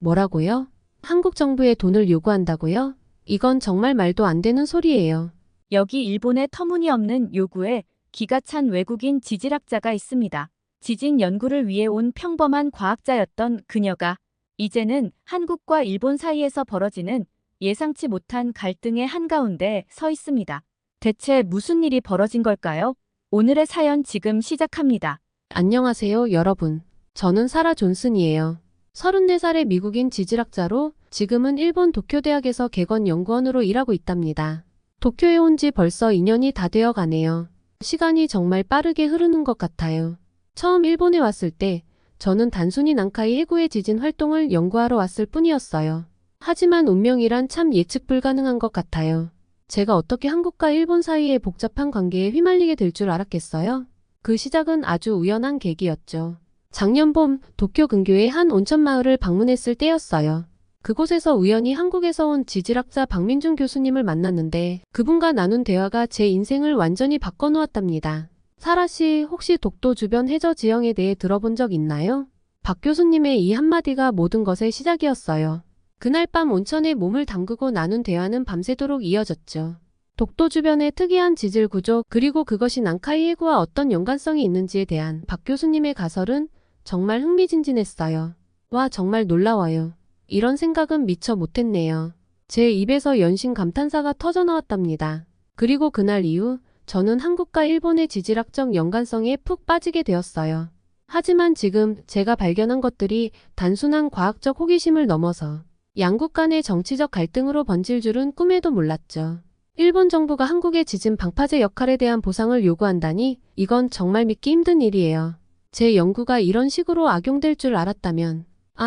뭐라고요? 한국 정부에 돈을 요구한다고요? 이건 정말 말도 안 되는 소리예요. 여기 일본의 터무니없는 요구에 기가 찬 외국인 지질학자가 있습니다. 지진 연구를 위해 온 평범한 과학자였던 그녀가 이제는 한국과 일본 사이에서 벌어지는 예상치 못한 갈등의 한가운데 서 있습니다. 대체 무슨 일이 벌어진 걸까요? 오늘의 사연 지금 시작합니다. 안녕하세요, 여러분. 저는 사라 존슨이에요. 34살의 미국인 지질학자로 지금은 일본 도쿄대학에서 객원연구원으로 일하고 있답니다. 도쿄에 온 지 벌써 2년이 다 되어 가네요. 시간이 정말 빠르게 흐르는 것 같아요. 처음 일본에 왔을 때 저는 단순히 난카이 해구의 지진 활동을 연구하러 왔을 뿐이었어요. 하지만 운명이란 참 예측 불가능한 것 같아요. 제가 어떻게 한국과 일본 사이의 복잡한 관계에 휘말리게 될 줄 알았겠어요? 그 시작은 아주 우연한 계기였죠. 작년 봄 도쿄 근교의 한 온천 마을을 방문했을 때였어요. 그곳에서 우연히 한국에서 온 지질학자 박민준 교수님을 만났는데 그분과 나눈 대화가 제 인생을 완전히 바꿔놓았답니다. 사라 씨, 혹시 독도 주변 해저 지형에 대해 들어본 적 있나요? 박 교수님의 이 한마디가 모든 것의 시작이었어요. 그날 밤 온천에 몸을 담그고 나눈 대화는 밤새도록 이어졌죠. 독도 주변의 특이한 지질 구조 그리고 그것이 난카이 해구와 어떤 연관성이 있는지에 대한 박 교수님의 가설은 정말 흥미진진했어요. 와, 정말 놀라워요. 이런 생각은 미처 못했네요. 제 입에서 연신 감탄사가 터져나왔답니다. 그리고 그날 이후 저는 한국과 일본의 지질학적 연관성에 푹 빠지게 되었어요. 하지만 지금 제가 발견한 것들이 단순한 과학적 호기심을 넘어서 양국 간의 정치적 갈등으로 번질 줄은 꿈에도 몰랐죠. 일본 정부가 한국의 지진 방파제 역할에 대한 보상을 요구한다니 이건 정말 믿기 힘든 일이에요. 제 연구가 이런 식으로 악용될 줄 알았다면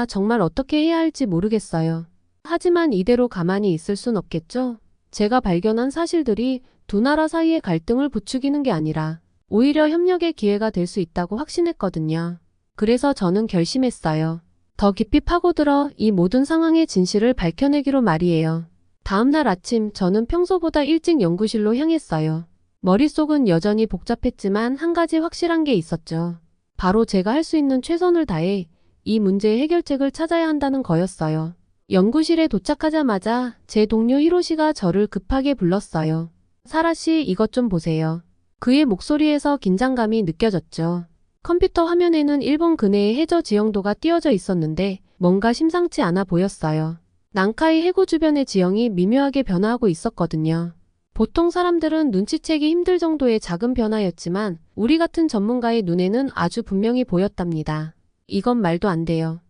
정말 어떻게 해야 할지 모르겠어요. 하지만 이대로 가만히 있을 순 없겠죠? 제가 발견한 사실들이 두 나라 사이의 갈등을 부추기는 게 아니라 오히려 협력의 기회가 될 수 있다고 확신했거든요. 그래서 저는 결심했어요. 더 깊이 파고들어 이 모든 상황의 진실을 밝혀내기로 말이에요. 다음 날 아침 저는 평소보다 일찍 연구실로 향했어요. 머릿속은 여전히 복잡했지만 한 가지 확실한 게 있었죠. 바로 제가 할 수 있는 최선을 다해 이 문제의 해결책을 찾아야 한다는 거였어요. 연구실에 도착하자마자 제 동료 히로시가 저를 급하게 불렀어요. 사라 씨, 이것 좀 보세요. 그의 목소리에서 긴장감이 느껴졌죠. 컴퓨터 화면에는 일본 근해의 해저 지형도가 띄어져 있었는데 뭔가 심상치 않아 보였어요. 난카이 해구 주변의 지형이 미묘하게 변화하고 있었거든요. 보통 사람들은 눈치채기 힘들 정도의 작은 변화였지만 우리 같은 전문가의 눈에는 아주 분명히 보였답니다. 이건 말도 안 돼요.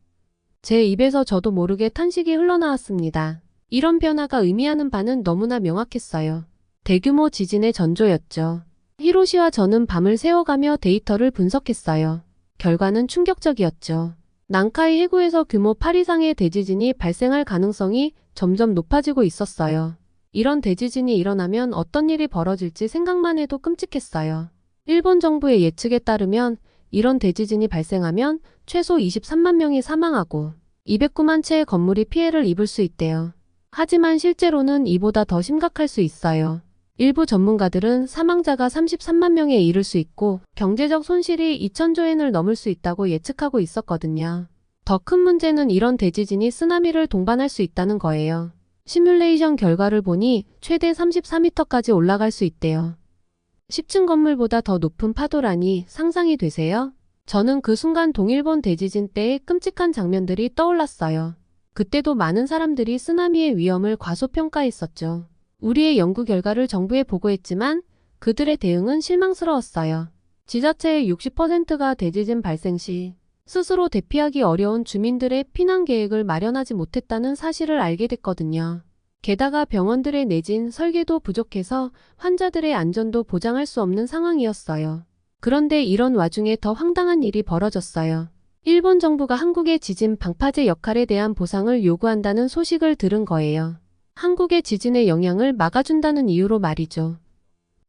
제 입에서 저도 모르게 탄식이 흘러나왔습니다. 이런 변화가 의미하는 바는 너무나 명확했어요. 대규모 지진의 전조였죠. 히로시와 저는 밤을 새워가며 데이터를 분석했어요. 결과는 충격적이었죠. 난카이 해구에서 규모 8 이상의 대지진이 발생할 가능성이 점점 높아지고 있었어요. 이런 대지진이 일어나면 어떤 일이 벌어질지 생각만 해도 끔찍했어요. 일본 정부의 예측에 따르면 이런 대지진이 발생하면 최소 23만 명이 사망하고 209만 채의 건물이 피해를 입을 수 있대요. 하지만 실제로는 이보다 더 심각할 수 있어요. 일부 전문가들은 사망자가 33만 명에 이를 수 있고 경제적 손실이 2,000조 엔을 넘을 수 있다고 예측하고 있었거든요. 더 큰 문제는 이런 대지진이 쓰나미를 동반할 수 있다는 거예요. 시뮬레이션 결과를 보니 최대 34m까지 올라갈 수 있대요. 10층 건물보다 더 높은 파도라니 상상이 되세요? 저는 그 순간 동일본 대지진 때의 끔찍한 장면들이 떠올랐어요. 그때도 많은 사람들이 쓰나미의 위험을 과소평가했었죠. 우리의 연구 결과를 정부에 보고했지만 그들의 대응은 실망스러웠어요. 지자체의 60%가 대지진 발생 시 스스로 대피하기 어려운 주민들의 피난 계획을 마련하지 못했다는 사실을 알게 됐거든요. 게다가 병원들의 내진 설계도 부족해서 환자들의 안전도 보장할 수 없는 상황이었어요. 그런데 이런 와중에 더 황당한 일이 벌어졌어요. 일본 정부가 한국의 지진 방파제 역할에 대한 보상을 요구한다는 소식을 들은 거예요. 한국의 지진의 영향을 막아준다는 이유로 말이죠.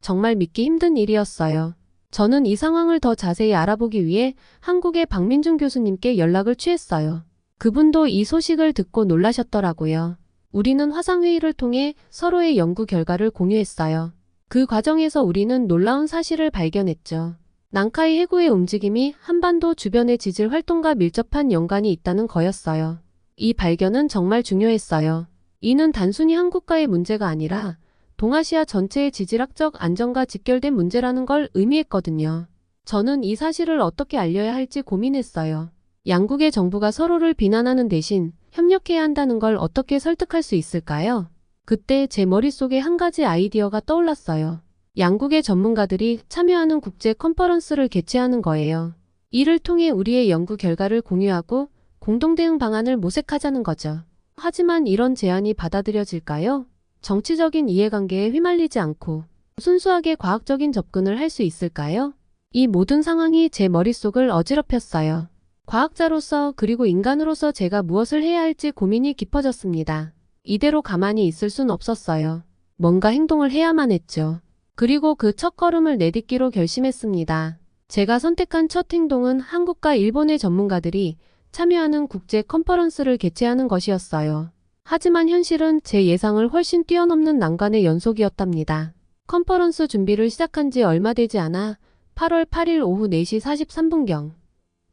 정말 믿기 힘든 일이었어요. 저는 이 상황을 더 자세히 알아보기 위해 한국의 박민준 교수님께 연락을 취했어요. 그분도 이 소식을 듣고 놀라셨더라고요. 우리는 화상회의를 통해 서로의 연구 결과를 공유했어요. 그 과정에서 우리는 놀라운 사실을 발견했죠. 난카이 해구의 움직임이 한반도 주변의 지질 활동과 밀접한 연관이 있다는 거였어요. 이 발견은 정말 중요했어요. 이는 단순히 한국과의 문제가 아니라 동아시아 전체의 지질학적 안정과 직결된 문제라는 걸 의미했거든요. 저는 이 사실을 어떻게 알려야 할지 고민했어요. 양국의 정부가 서로를 비난하는 대신 협력해야 한다는 걸 어떻게 설득할 수 있을까요? 그때 제 머릿속에 한 가지 아이디어가 떠올랐어요. 양국의 전문가들이 참여하는 국제 컨퍼런스를 개최하는 거예요. 이를 통해 우리의 연구 결과를 공유하고 공동 대응 방안을 모색하자는 거죠. 하지만 이런 제안이 받아들여질까요? 정치적인 이해관계에 휘말리지 않고 순수하게 과학적인 접근을 할 수 있을까요? 이 모든 상황이 제 머릿속을 어지럽혔어요. 과학자로서 그리고 인간으로서 제가 무엇을 해야 할지 고민이 깊어졌습니다. 이대로 가만히 있을 순 없었어요. 뭔가 행동을 해야만 했죠. 그리고 그 첫걸음을 내딛기로 결심했습니다. 제가 선택한 첫 행동은 한국과 일본의 전문가들이 참여하는 국제 컨퍼런스를 개최하는 것이었어요. 하지만 현실은 제 예상을 훨씬 뛰어넘는 난관의 연속이었답니다. 컨퍼런스 준비를 시작한 지 얼마 되지 않아 8월 8일 오후 4시 43분경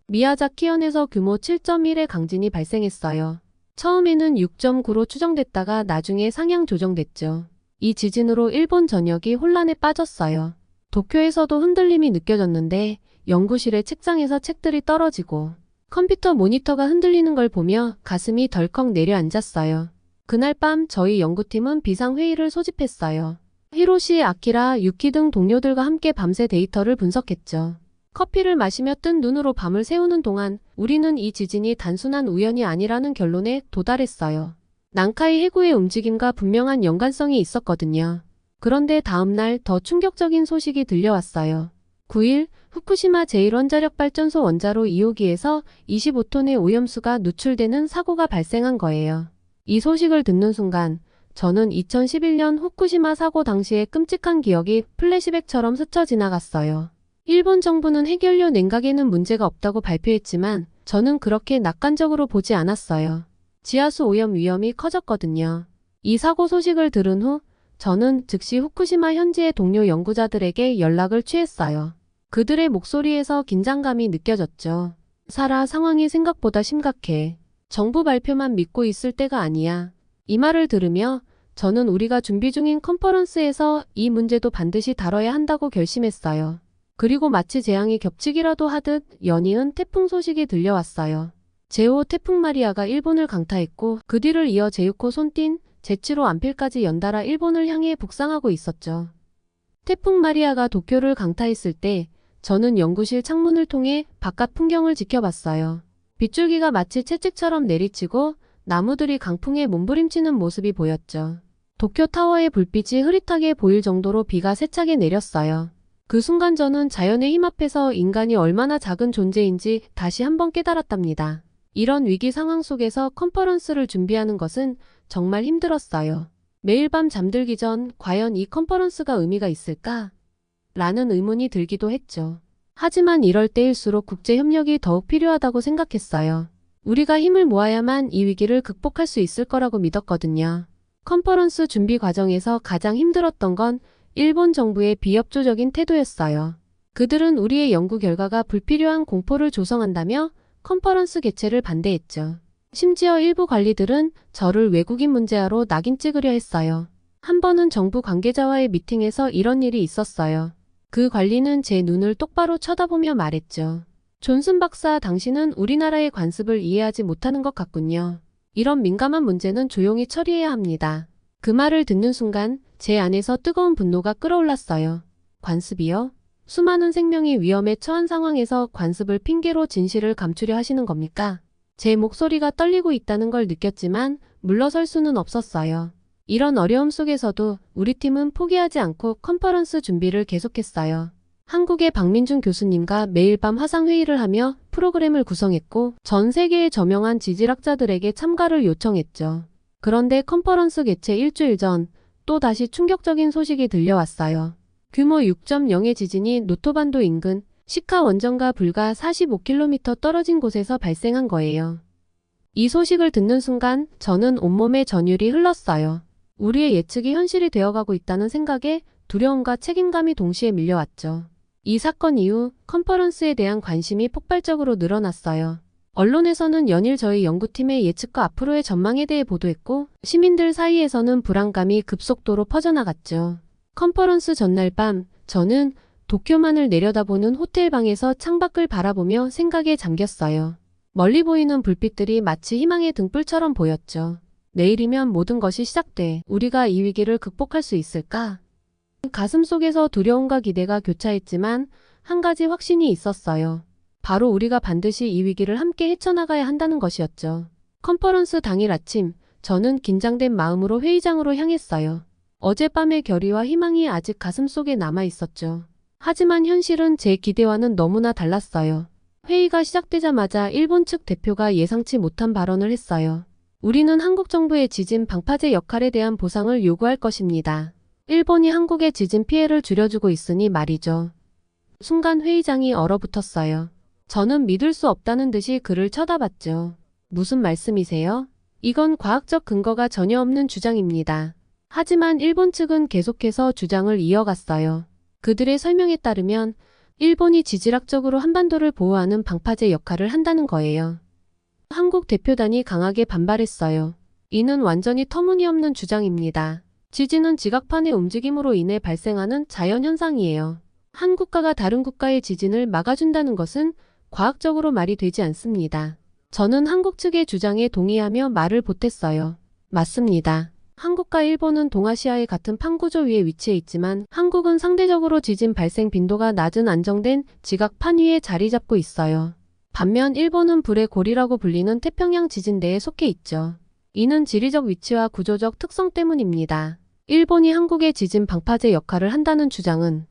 미야자키현에서 규모 7.1의 강진이 발생했어요. 처음에는 6.9로 추정됐다가 나중에 상향 조정됐죠. 이 지진으로 일본 전역이 혼란에 빠졌어요. 도쿄에서도 흔들림이 느껴졌는데 연구실의 책장에서 책들이 떨어지고 컴퓨터 모니터가 흔들리는 걸 보며 가슴이 덜컥 내려앉았어요. 그날 밤 저희 연구팀은 비상회의를 소집했어요. 히로시, 아키라, 유키 등 동료들과 함께 밤새 데이터를 분석했죠. 커피를 마시며 뜬 눈으로 밤을 새우는 동안 우리는 이 지진이 단순한 우연이 아니라는 결론에 도달했어요. 난카이 해구의 움직임과 분명한 연관성이 있었거든요. 그런데 다음날 더 충격적인 소식이 들려왔어요. 9일 후쿠시마 제1원자력발전소 원자로 2호기에서 25톤의 오염수가 누출되는 사고가 발생한 거예요. 이 소식을 듣는 순간 저는 2011년 후쿠시마 사고 당시의 끔찍한 기억이 플래시백처럼 스쳐 지나갔어요. 일본 정부는 해결료 냉각에는 문제가 없다고 발표했지만 저는 그렇게 낙관적으로 보지 않았어요. 지하수 오염 위험이 커졌거든요. 이 사고 소식을 들은 후 저는 즉시 후쿠시마 현지의 동료 연구자들에게 연락을 취했어요. 그들의 목소리에서 긴장감이 느껴졌죠. 사라, 상황이 생각보다 심각해. 정부 발표만 믿고 있을 때가 아니야. 이 말을 들으며 저는 우리가 준비 중인 컨퍼런스에서 이 문제도 반드시 다뤄야 한다고 결심했어요. 그리고 마치 재앙이 겹치기라도 하듯 연이은 태풍 소식이 들려왔어요. 제5 태풍 마리아가 일본을 강타했고 그 뒤를 이어 제6호 손띤, 제7호 안필까지 연달아 일본을 향해 북상하고 있었죠. 태풍 마리아가 도쿄를 강타했을 때 저는 연구실 창문을 통해 바깥 풍경을 지켜봤어요. 빗줄기가 마치 채찍처럼 내리치고 나무들이 강풍에 몸부림치는 모습이 보였죠. 도쿄 타워의 불빛이 흐릿하게 보일 정도로 비가 세차게 내렸어요. 그 순간 저는 자연의 힘 앞에서 인간이 얼마나 작은 존재인지 다시 한번 깨달았답니다. 이런 위기 상황 속에서 컨퍼런스를 준비하는 것은 정말 힘들었어요. 매일 밤 잠들기 전 과연 이 컨퍼런스가 의미가 있을까? 라는 의문이 들기도 했죠. 하지만 이럴 때일수록 국제 협력이 더욱 필요하다고 생각했어요. 우리가 힘을 모아야만 이 위기를 극복할 수 있을 거라고 믿었거든요. 컨퍼런스 준비 과정에서 가장 힘들었던 건 일본 정부의 비협조적인 태도였어요. 그들은 우리의 연구 결과가 불필요한 공포를 조성한다며 컨퍼런스 개최를 반대했죠. 심지어 일부 관리들은 저를 외국인 문제아로 낙인 찍으려 했어요. 한 번은 정부 관계자와의 미팅에서 이런 일이 있었어요. 그 관리는 제 눈을 똑바로 쳐다보며 말했죠. 존슨 박사, 당신은 우리나라의 관습을 이해하지 못하는 것 같군요. 이런 민감한 문제는 조용히 처리해야 합니다. 그 말을 듣는 순간 제 안에서 뜨거운 분노가 끓어올랐어요. 관습이요? 수많은 생명이 위험에 처한 상황에서 관습을 핑계로 진실을 감추려 하시는 겁니까? 제 목소리가 떨리고 있다는 걸 느꼈지만 물러설 수는 없었어요. 이런 어려움 속에서도 우리 팀은 포기하지 않고 컨퍼런스 준비를 계속했어요. 한국의 박민준 교수님과 매일 밤 화상회의를 하며 프로그램을 구성했고 전 세계의 저명한 지질학자들에게 참가를 요청했죠. 그런데 컨퍼런스 개최 일주일 전 또 다시 충격적인 소식이 들려왔어요. 규모 6.0의 지진이 노토반도 인근 시카 원전과 불과 45km 떨어진 곳에서 발생한 거예요. 이 소식을 듣는 순간 저는 온몸에 전율이 흘렀어요. 우리의 예측이 현실이 되어가고 있다는 생각에 두려움과 책임감이 동시에 밀려왔죠. 이 사건 이후 컨퍼런스에 대한 관심이 폭발적으로 늘어났어요. 언론에서는 연일 저희 연구팀의 예측과 앞으로의 전망에 대해 보도했고 시민들 사이에서는 불안감이 급속도로 퍼져나갔죠. 컨퍼런스 전날 밤 저는 도쿄만을 내려다보는 호텔 방에서 창밖을 바라보며 생각에 잠겼어요. 멀리 보이는 불빛들이 마치 희망의 등불처럼 보였죠. 내일이면 모든 것이 시작돼 우리가 이 위기를 극복할 수 있을까? 가슴속에서 두려움과 기대가 교차했지만 한 가지 확신이 있었어요. 바로 우리가 반드시 이 위기를 함께 헤쳐나가야 한다는 것이었죠. 컨퍼런스 당일 아침, 저는 긴장된 마음으로 회의장으로 향했어요. 어젯밤의 결의와 희망이 아직 가슴속에 남아 있었죠. 하지만 현실은 제 기대와는 너무나 달랐어요. 회의가 시작되자마자 일본 측 대표가 예상치 못한 발언을 했어요. 우리는 한국 정부의 지진 방파제 역할에 대한 보상을 요구할 것입니다. 일본이 한국의 지진 피해를 줄여주고 있으니 말이죠. 순간 회의장이 얼어붙었어요. 저는 믿을 수 없다는 듯이 그를 쳐다봤죠. 무슨 말씀이세요? 이건 과학적 근거가 전혀 없는 주장입니다. 하지만 일본 측은 계속해서 주장을 이어갔어요. 그들의 설명에 따르면 일본이 지질학적으로 한반도를 보호하는 방파제 역할을 한다는 거예요. 한국 대표단이 강하게 반발했어요. 이는 완전히 터무니없는 주장입니다. 지진은 지각판의 움직임으로 인해 발생하는 자연현상이에요. 한 국가가 다른 국가의 지진을 막아준다는 것은 과학적으로 말이 되지 않습니다. 저는 한국 측의 주장에 동의하며 말을 보탰어요. 맞습니다. 한국과 일본은 동아시아의 같은 판구조 위에 위치해 있지만 한국은 상대적으로 지진 발생 빈도가 낮은 안정된 지각판 위에 자리 잡고 있어요. 반면 일본은 불의 골이라고 불리는 태평양 지진대에 속해 있죠. 이는 지리적 위치와 구조적 특성 때문입니다. 일본이 한국의 지진 방파제 역할을 한다는 주장은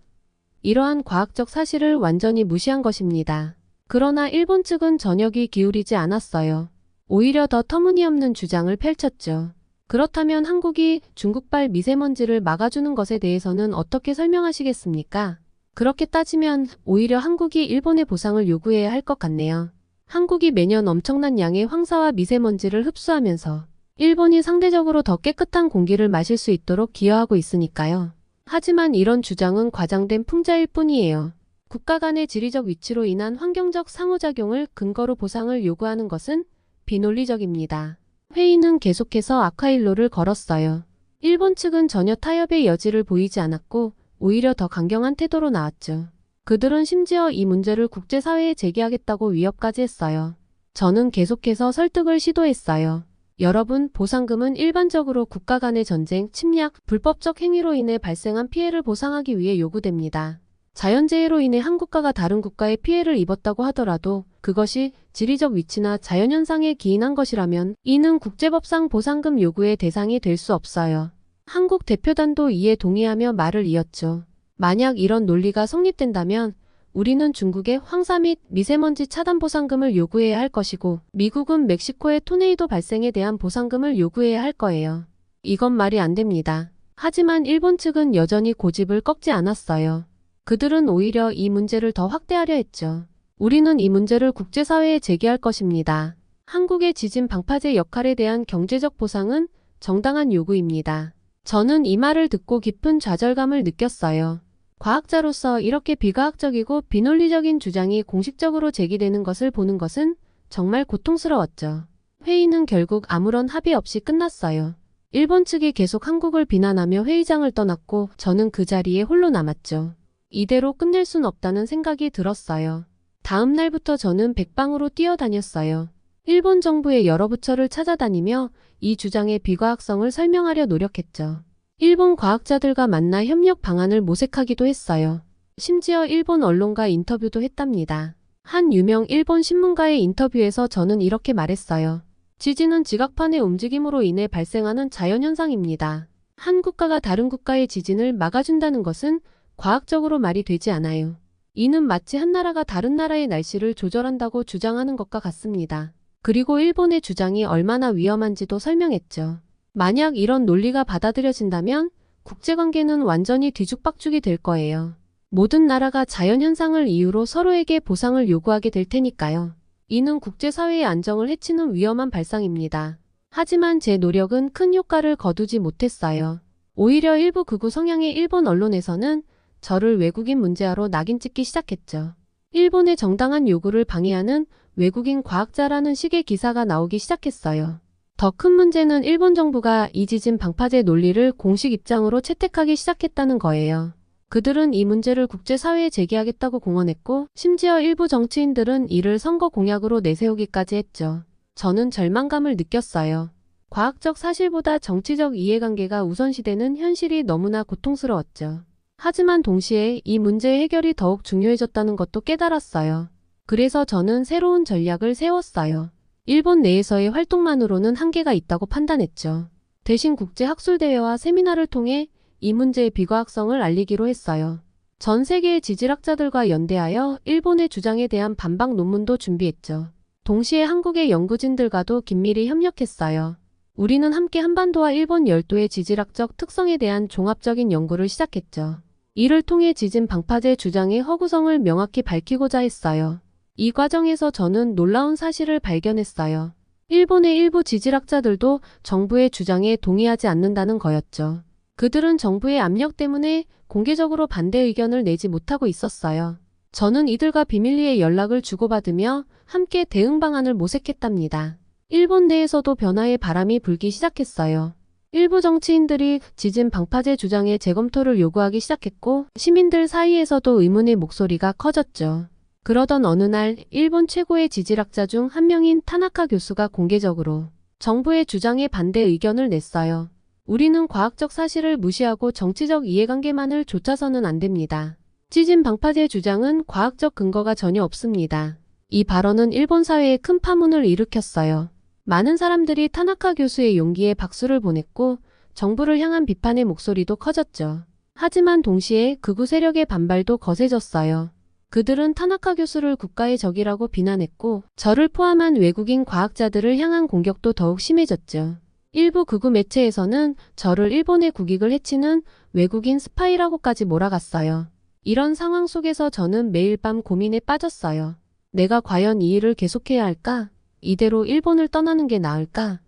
이러한 과학적 사실을 완전히 무시한 것입니다. 그러나 일본 측은 전혀 귀 기울이지 않았어요. 오히려 더 터무니없는 주장을 펼쳤죠. 그렇다면 한국이 중국발 미세먼지를 막아주는 것에 대해서는 어떻게 설명하시겠습니까? 그렇게 따지면 오히려 한국이 일본에 보상을 요구해야 할 것 같네요. 한국이 매년 엄청난 양의 황사와 미세먼지를 흡수하면서 일본이 상대적으로 더 깨끗한 공기를 마실 수 있도록 기여하고 있으니까요. 하지만 이런 주장은 과장된 풍자일 뿐이에요. 국가 간의 지리적 위치로 인한 환경적 상호작용을 근거로 보상을 요구하는 것은 비논리적입니다. 회의는 계속해서 악화일로를 걸었어요. 일본 측은 전혀 타협의 여지를 보이지 않았고 오히려 더 강경한 태도로 나왔죠. 그들은 심지어 이 문제를 국제사회에 제기하겠다고 위협까지 했어요. 저는 계속해서 설득을 시도했어요. 여러분, 보상금은 일반적으로 국가 간의 전쟁, 침략, 불법적 행위로 인해 발생한 피해를 보상하기 위해 요구됩니다. 자연재해로 인해 한 국가가 다른 국가에 피해를 입었다고 하더라도 그것이 지리적 위치나 자연현상에 기인한 것이라면 이는 국제법상 보상금 요구의 대상이 될 수 없어요. 한국 대표단도 이에 동의하며 말을 이었죠. 만약 이런 논리가 성립된다면 우리는 중국의 황사 및 미세먼지 차단 보상금을 요구해야 할 것이고 미국은 멕시코의 토네이도 발생에 대한 보상금을 요구해야 할 거예요. 이건 말이 안 됩니다. 하지만 일본 측은 여전히 고집을 꺾지 않았어요. 그들은 오히려 이 문제를 더 확대하려 했죠. 우리는 이 문제를 국제사회에 제기할 것입니다. 한국의 지진 방파제 역할에 대한 경제적 보상은 정당한 요구입니다. 저는 이 말을 듣고 깊은 좌절감을 느꼈어요. 과학자로서 이렇게 비과학적이고 비논리적인 주장이 공식적으로 제기되는 것을 보는 것은 정말 고통스러웠죠. 회의는 결국 아무런 합의 없이 끝났어요. 일본 측이 계속 한국을 비난하며 회의장을 떠났고 저는 그 자리에 홀로 남았죠. 이대로 끝낼 순 없다는 생각이 들었어요. 다음 날부터 저는 백방으로 뛰어다녔어요. 일본 정부의 여러 부처를 찾아다니며 이 주장의 비과학성을 설명하려 노력했죠. 일본 과학자들과 만나 협력 방안을 모색하기도 했어요. 심지어 일본 언론과 인터뷰도 했답니다. 한 유명 일본 신문가의 인터뷰에서 저는 이렇게 말했어요. 지진은 지각판의 움직임으로 인해 발생하는 자연현상입니다. 한 국가가 다른 국가의 지진을 막아준다는 것은 과학적으로 말이 되지 않아요. 이는 마치 한 나라가 다른 나라의 날씨를 조절한다고 주장하는 것과 같습니다. 그리고 일본의 주장이 얼마나 위험한지도 설명했죠. 만약 이런 논리가 받아들여진다면 국제관계는 완전히 뒤죽박죽이 될 거예요. 모든 나라가 자연현상을 이유로 서로에게 보상을 요구하게 될 테니까요. 이는 국제사회의 안정을 해치는 위험한 발상입니다. 하지만 제 노력은 큰 효과를 거두지 못했어요. 오히려 일부 극우 성향의 일본 언론에서는 저를 외국인 문제아로 낙인 찍기 시작했죠. 일본의 정당한 요구를 방해하는 외국인 과학자라는 식의 기사가 나오기 시작했어요. 더 큰 문제는 일본 정부가 이 지진 방파제 논리를 공식 입장으로 채택하기 시작했다는 거예요. 그들은 이 문제를 국제사회에 제기하겠다고 공언했고 심지어 일부 정치인들은 이를 선거 공약으로 내세우기까지 했죠. 저는 절망감을 느꼈어요. 과학적 사실보다 정치적 이해관계가 우선시되는 현실이 너무나 고통스러웠죠. 하지만 동시에 이 문제의 해결이 더욱 중요해졌다는 것도 깨달았어요. 그래서 저는 새로운 전략을 세웠어요. 일본 내에서의 활동만으로는 한계가 있다고 판단했죠. 대신 국제학술대회와 세미나를 통해 이 문제의 비과학성을 알리기로 했어요. 전 세계의 지질학자들과 연대하여 일본의 주장에 대한 반박 논문도 준비했죠. 동시에 한국의 연구진들과도 긴밀히 협력했어요. 우리는 함께 한반도와 일본 열도의 지질학적 특성에 대한 종합적인 연구를 시작했죠. 이를 통해 지진 방파제 주장의 허구성을 명확히 밝히고자 했어요. 이 과정에서 저는 놀라운 사실을 발견했어요. 일본의 일부 지질학자들도 정부의 주장에 동의하지 않는다는 거였죠. 그들은 정부의 압력 때문에 공개적으로 반대 의견을 내지 못하고 있었어요. 저는 이들과 비밀리에 연락을 주고받으며 함께 대응 방안을 모색했답니다. 일본 내에서도 변화의 바람이 불기 시작했어요. 일부 정치인들이 지진 방파제 주장의 재검토를 요구하기 시작했고 시민들 사이에서도 의문의 목소리가 커졌죠. 그러던 어느 날 일본 최고의 지질학자 중 한 명인 타나카 교수가 공개적으로 정부의 주장에 반대 의견을 냈어요. 우리는 과학적 사실을 무시하고 정치적 이해관계만을 좇아서는 안 됩니다. 지진 방파제 주장은 과학적 근거가 전혀 없습니다. 이 발언은 일본 사회에 큰 파문을 일으켰어요. 많은 사람들이 타나카 교수의 용기에 박수를 보냈고 정부를 향한 비판의 목소리도 커졌죠. 하지만 동시에 극우 세력의 반발도 거세졌어요. 그들은 타나카 교수를 국가의 적이라고 비난했고 저를 포함한 외국인 과학자들을 향한 공격도 더욱 심해졌죠. 일부 극우 매체에서는 저를 일본의 국익을 해치는 외국인 스파이라고까지 몰아갔어요. 이런 상황 속에서 저는 매일 밤 고민에 빠졌어요. 내가 과연 이 일을 계속해야 할까? 이대로 일본을 떠나는 게 나을까?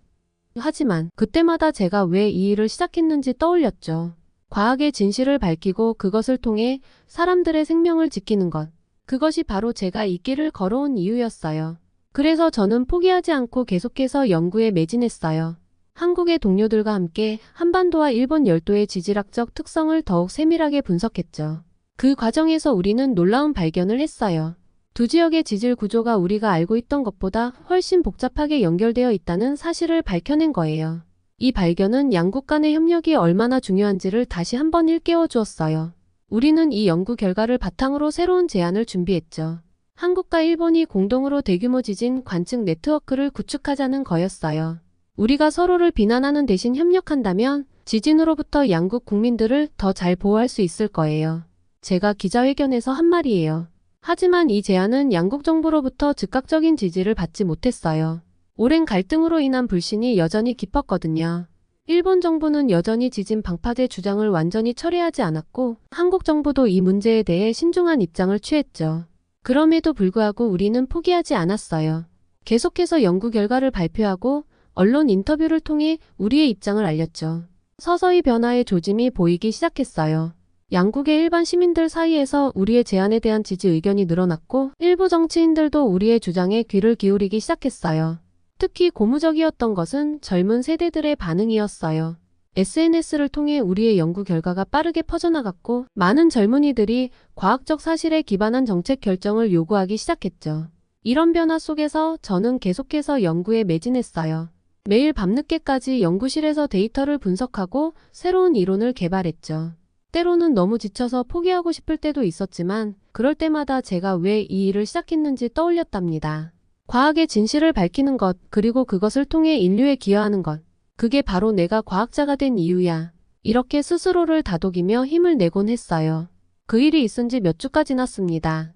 하지만 그때마다 제가 왜 이 일을 시작했는지 떠올렸죠. 과학의 진실을 밝히고 그것을 통해 사람들의 생명을 지키는 것. 그것이 바로 제가 이 길을 걸어온 이유였어요. 그래서 저는 포기하지 않고 계속해서 연구에 매진했어요. 한국의 동료들과 함께 한반도와 일본 열도의 지질학적 특성을 더욱 세밀하게 분석했죠. 그 과정에서 우리는 놀라운 발견을 했어요. 두 지역의 지질 구조가 우리가 알고 있던 것보다 훨씬 복잡하게 연결되어 있다는 사실을 밝혀낸 거예요. 이 발견은 양국 간의 협력이 얼마나 중요한지를 다시 한번 일깨워 주었어요. 우리는 이 연구 결과를 바탕으로 새로운 제안을 준비했죠. 한국과 일본이 공동으로 대규모 지진 관측 네트워크를 구축하자는 거였어요. 우리가 서로를 비난하는 대신 협력한다면 지진으로부터 양국 국민들을 더 잘 보호할 수 있을 거예요. 제가 기자회견에서 한 말이에요. 하지만 이 제안은 양국 정부로부터 즉각적인 지지를 받지 못했어요. 오랜 갈등으로 인한 불신이 여전히 깊었거든요. 일본 정부는 여전히 지진 방파제 주장을 완전히 철회하지 않았고 한국 정부도 이 문제에 대해 신중한 입장을 취했죠. 그럼에도 불구하고 우리는 포기하지 않았어요. 계속해서 연구 결과를 발표하고 언론 인터뷰를 통해 우리의 입장을 알렸죠. 서서히 변화의 조짐이 보이기 시작했어요. 양국의 일반 시민들 사이에서 우리의 제안에 대한 지지 의견이 늘어났고 일부 정치인들도 우리의 주장에 귀를 기울이기 시작했어요. 특히 고무적이었던 것은 젊은 세대들의 반응이었어요. SNS를 통해 우리의 연구 결과가 빠르게 퍼져나갔고 많은 젊은이들이 과학적 사실에 기반한 정책 결정을 요구하기 시작했죠. 이런 변화 속에서 저는 계속해서 연구에 매진했어요. 매일 밤늦게까지 연구실에서 데이터를 분석하고 새로운 이론을 개발했죠. 때로는 너무 지쳐서 포기하고 싶을 때도 있었지만 그럴 때마다 제가 왜 이 일을 시작했는지 떠올렸답니다. 과학의 진실을 밝히는 것, 그리고 그것을 통해 인류에 기여하는 것. 그게 바로 내가 과학자가 된 이유야. 이렇게 스스로를 다독이며 힘을 내곤 했어요. 그 일이 있은 지 몇 주가 지났습니다.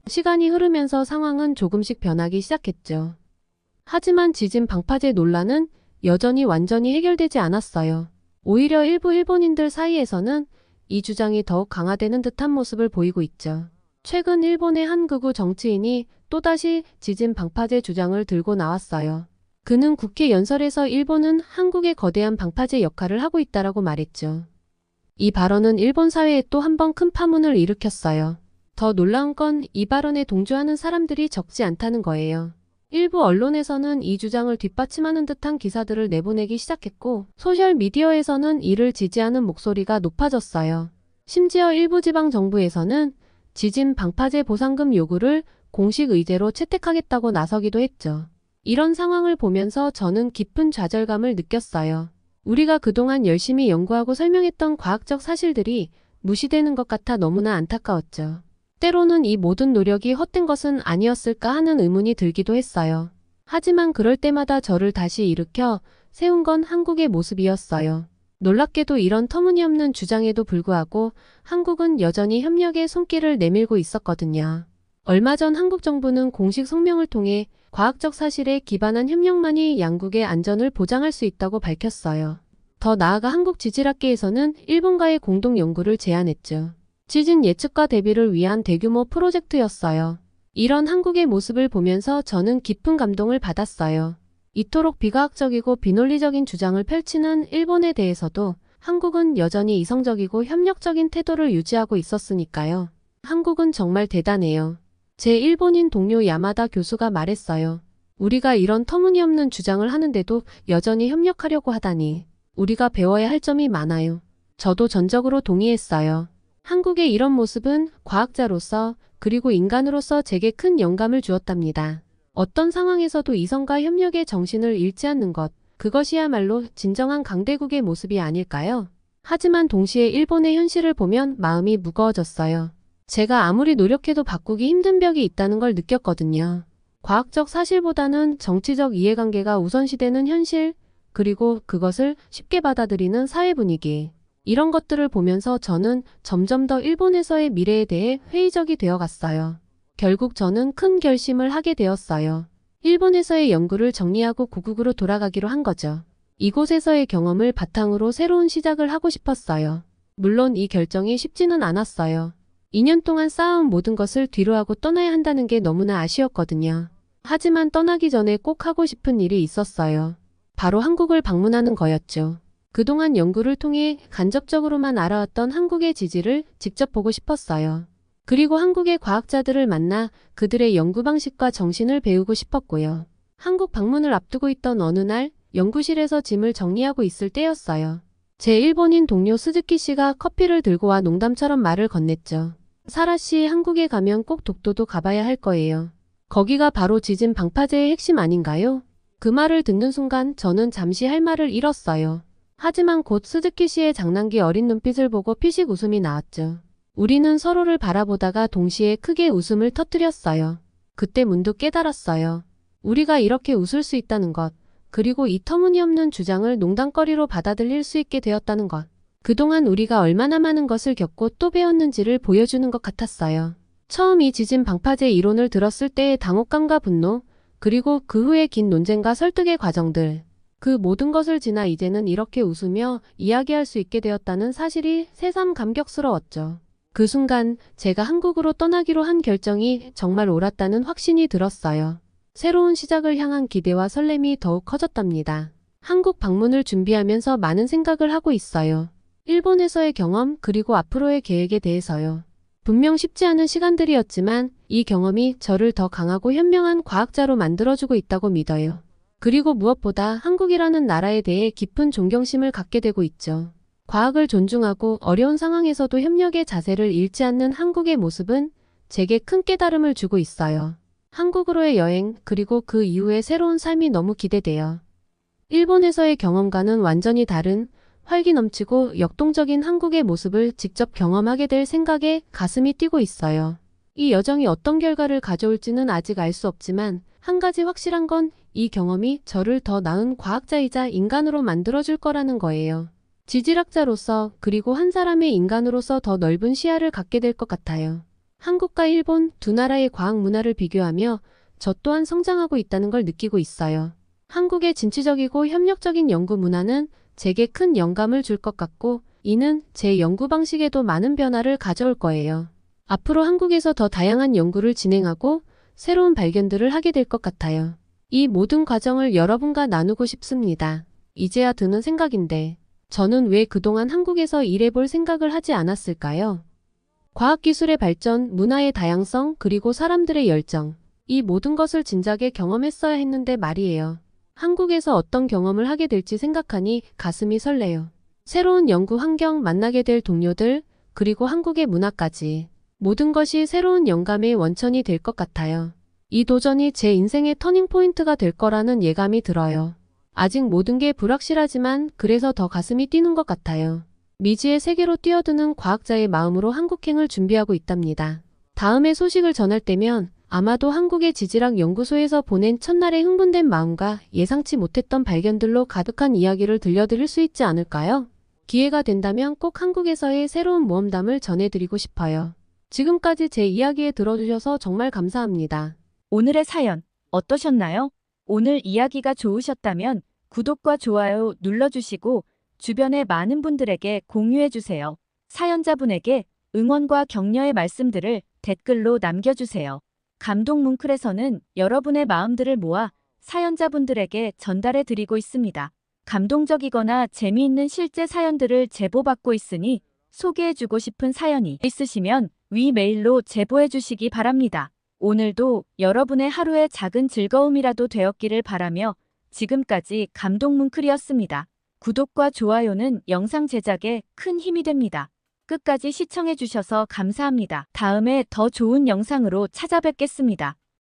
시간이 흐르면서 상황은 조금씩 변하기 시작했죠. 하지만 지진 방파제 논란은 여전히 완전히 해결되지 않았어요. 오히려 일부 일본인들 사이에서는 이 주장이 더욱 강화되는 듯한 모습을 보이고 있죠. 최근 일본의 한 극우 정치인이 또다시 지진 방파제 주장을 들고 나왔어요. 그는 국회 연설에서 일본은 한국의 거대한 방파제 역할을 하고 있다라고 말했죠. 이 발언은 일본 사회에 또 한 번 큰 파문을 일으켰어요. 더 놀라운 건 이 발언에 동조하는 사람들이 적지 않다는 거예요. 일부 언론에서는 이 주장을 뒷받침하는 듯한 기사들을 내보내기 시작했고, 소셜미디어에서는 이를 지지하는 목소리가 높아졌어요. 심지어 일부 지방 정부에서는 지진 방파제 보상금 요구를 공식 의제로 채택하겠다고 나서기도 했죠. 이런 상황을 보면서 저는 깊은 좌절감을 느꼈어요. 우리가 그동안 열심히 연구하고 설명했던 과학적 사실들이 무시되는 것 같아 너무나 안타까웠죠. 때로는 이 모든 노력이 헛된 것은 아니었을까 하는 의문이 들기도 했어요. 하지만 그럴 때마다 저를 다시 일으켜 세운 건 한국의 모습이었어요. 놀랍게도 이런 터무니없는 주장에도 불구하고 한국은 여전히 협력의 손길을 내밀고 있었거든요. 얼마 전 한국 정부는 공식 성명을 통해 과학적 사실에 기반한 협력만이 양국의 안전을 보장할 수 있다고 밝혔어요. 더 나아가 한국 지질학계에서는 일본과의 공동 연구를 제안했죠. 지진 예측과 대비를 위한 대규모 프로젝트였어요. 이런 한국의 모습을 보면서 저는 깊은 감동을 받았어요. 이토록 비과학적이고 비논리적인 주장을 펼치는 일본에 대해서도 한국은 여전히 이성적이고 협력적인 태도를 유지하고 있었으니까요. 한국은 정말 대단해요. 제 일본인 동료 야마다 교수가 말했어요. 우리가 이런 터무니없는 주장을 하는데도 여전히 협력하려고 하다니. 우리가 배워야 할 점이 많아요. 저도 전적으로 동의했어요. 한국의 이런 모습은 과학자로서 그리고 인간으로서 제게 큰 영감을 주었답니다. 어떤 상황에서도 이성과 협력의 정신을 잃지 않는 것, 그것이야말로 진정한 강대국의 모습이 아닐까요? 하지만 동시에 일본의 현실을 보면 마음이 무거워졌어요. 제가 아무리 노력해도 바꾸기 힘든 벽이 있다는 걸 느꼈거든요. 과학적 사실보다는 정치적 이해관계가 우선시되는 현실, 그리고 그것을 쉽게 받아들이는 사회 분위기. 이런 것들을 보면서 저는 점점 더 일본에서의 미래에 대해 회의적이 되어갔어요. 결국 저는 큰 결심을 하게 되었어요. 일본에서의 연구를 정리하고 고국으로 돌아가기로 한 거죠. 이곳에서의 경험을 바탕으로 새로운 시작을 하고 싶었어요. 물론 이 결정이 쉽지는 않았어요. 2년 동안 쌓아온 모든 것을 뒤로하고 떠나야 한다는 게 너무나 아쉬웠거든요. 하지만 떠나기 전에 꼭 하고 싶은 일이 있었어요. 바로 한국을 방문하는 거였죠. 그동안 연구를 통해 간접적으로만 알아왔던 한국의 지질을 직접 보고 싶었어요. 그리고 한국의 과학자들을 만나 그들의 연구 방식과 정신을 배우고 싶었고요. 한국 방문을 앞두고 있던 어느 날 연구실에서 짐을 정리하고 있을 때였어요. 제 일본인 동료 스즈키 씨가 커피를 들고 와 농담처럼 말을 건넸죠. 사라 씨, 한국에 가면 꼭 독도도 가봐야 할 거예요. 거기가 바로 지진 방파제의 핵심 아닌가요? 그 말을 듣는 순간 저는 잠시 할 말을 잃었어요. 하지만 곧 스즈키 씨의 장난기 어린 눈빛을 보고 피식 웃음이 나왔죠. 우리는 서로를 바라보다가 동시에 크게 웃음을 터뜨렸어요. 그때 문득 깨달았어요. 우리가 이렇게 웃을 수 있다는 것, 그리고 이 터무니없는 주장을 농담거리로 받아들일 수 있게 되었다는 것. 그동안 우리가 얼마나 많은 것을 겪고 또 배웠는지를 보여주는 것 같았어요. 처음 이 지진 방파제 이론을 들었을 때의 당혹감과 분노, 그리고 그 후의 긴 논쟁과 설득의 과정들. 그 모든 것을 지나 이제는 이렇게 웃으며 이야기할 수 있게 되었다는 사실이 새삼 감격스러웠죠. 그 순간 제가 한국으로 떠나기로 한 결정이 정말 옳았다는 확신이 들었어요. 새로운 시작을 향한 기대와 설렘이 더욱 커졌답니다. 한국 방문을 준비하면서 많은 생각을 하고 있어요. 일본에서의 경험 그리고 앞으로의 계획에 대해서요. 분명 쉽지 않은 시간들이었지만 이 경험이 저를 더 강하고 현명한 과학자로 만들어주고 있다고 믿어요. 그리고 무엇보다 한국이라는 나라에 대해 깊은 존경심을 갖게 되고 있죠. 과학을 존중하고 어려운 상황에서도 협력의 자세를 잃지 않는 한국의 모습은 제게 큰 깨달음을 주고 있어요. 한국으로의 여행 그리고 그 이후의 새로운 삶이 너무 기대돼요. 일본에서의 경험과는 완전히 다른 활기 넘치고 역동적인 한국의 모습을 직접 경험하게 될 생각에 가슴이 뛰고 있어요. 이 여정이 어떤 결과를 가져올지는 아직 알 수 없지만 한 가지 확실한 건 이 경험이 저를 더 나은 과학자이자 인간으로 만들어줄 거라는 거예요. 지질학자로서 그리고 한 사람의 인간으로서 더 넓은 시야를 갖게 될 것 같아요. 한국과 일본 두 나라의 과학 문화를 비교하며 저 또한 성장하고 있다는 걸 느끼고 있어요. 한국의 진취적이고 협력적인 연구 문화는 제게 큰 영감을 줄 것 같고 이는 제 연구 방식에도 많은 변화를 가져올 거예요. 앞으로 한국에서 더 다양한 연구를 진행하고 새로운 발견들을 하게 될 것 같아요. 이 모든 과정을 여러분과 나누고 싶습니다. 이제야 드는 생각인데 저는 왜 그동안 한국에서 일해볼 생각을 하지 않았을까요? 과학기술의 발전, 문화의 다양성, 그리고 사람들의 열정. 이 모든 것을 진작에 경험했어야 했는데 말이에요. 한국에서 어떤 경험을 하게 될지 생각하니 가슴이 설레요. 새로운 연구 환경, 만나게 될 동료들, 그리고 한국의 문화까지. 모든 것이 새로운 영감의 원천이 될 것 같아요. 이 도전이 제 인생의 터닝포인트가 될 거라는 예감이 들어요. 아직 모든 게 불확실하지만 그래서 더 가슴이 뛰는 것 같아요. 미지의 세계로 뛰어드는 과학자의 마음으로 한국행을 준비하고 있답니다. 다음에 소식을 전할 때면 아마도 한국의 지질학 연구소에서 보낸 첫날의 흥분된 마음과 예상치 못했던 발견들로 가득한 이야기를 들려드릴 수 있지 않을까요? 기회가 된다면 꼭 한국에서의 새로운 모험담을 전해드리고 싶어요. 지금까지 제 이야기에 들어주셔서 정말 감사합니다. 오늘의 사연 어떠셨나요? 오늘 이야기가 좋으셨다면 구독과 좋아요 눌러주시고 주변의 많은 분들에게 공유해주세요. 사연자분에게 응원과 격려의 말씀들을 댓글로 남겨주세요. 감동 뭉클에서는 여러분의 마음들을 모아 사연자분들에게 전달해 드리고 있습니다. 감동적이거나 재미있는 실제 사연들을 제보받고 있으니 소개해주고 싶은 사연이 있으시면 위 메일로 제보해 주시기 바랍니다. 오늘도 여러분의 하루의 작은 즐거움이라도 되었기를 바라며 지금까지 감동 뭉클이었습니다. 구독과 좋아요는 영상 제작에 큰 힘이 됩니다. 끝까지 시청해 주셔서 감사합니다. 다음에 더 좋은 영상으로 찾아뵙겠습니다.